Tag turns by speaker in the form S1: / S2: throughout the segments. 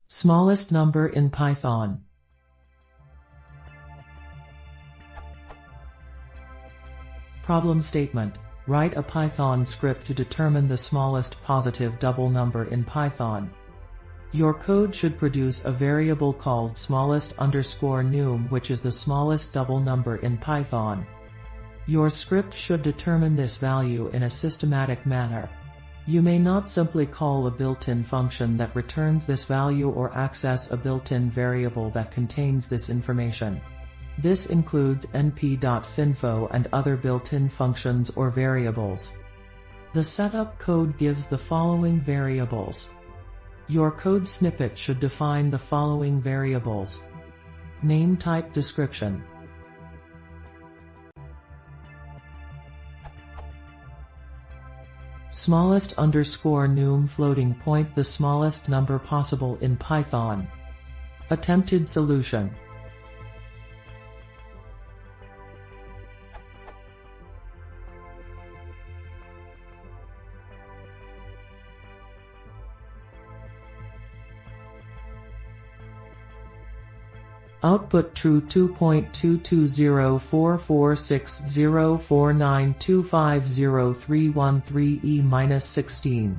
S1: Smallest number in Python. Problem statement. Write a Python script to determine the smallest positive double number in Python. Your code should produce a variable called smallest_num, which is the smallest double number in Python. Your script should determine this value in a systematic manner. You may not simply call a built-in function that returns this value or access a built-in variable that contains this information. This includes np.finfo and other built-in functions or variables. The setup code gives the following variables. Your code snippet should define the following variables. Name, type, description. Smallest_num floating point, the smallest number possible in Python. Attempted solution. Output true 2.2204460492503113E-16.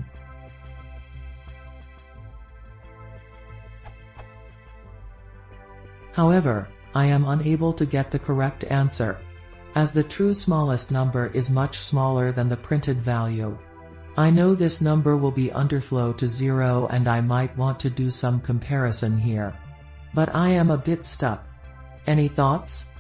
S1: However, I am unable to get the correct answer, as the true smallest number is much smaller than the printed value. I know this number will be underflow to 0 and I might want to do some comparison here, but I am a bit stuck. Any thoughts?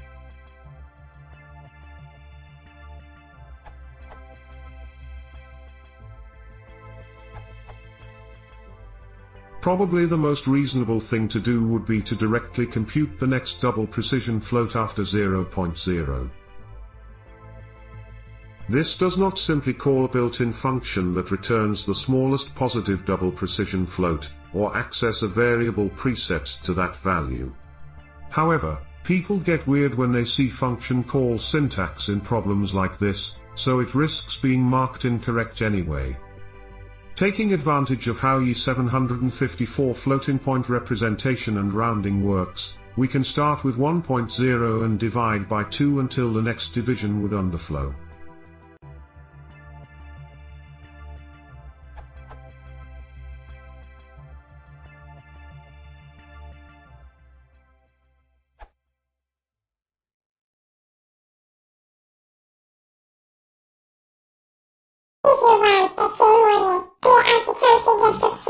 S2: Probably the most reasonable thing to do would be to directly compute the next double precision float after 0.0. This does not simply call a built-in function that returns the smallest positive double precision float, or access a variable preset to that value. However, people get weird when they see function call syntax in problems like this, so it risks being marked incorrect anyway. Taking advantage of how E754 floating point representation and rounding works, we can start with 1.0 and divide by 2 until the next division would underflow.
S3: If you want the same way, the article in the description.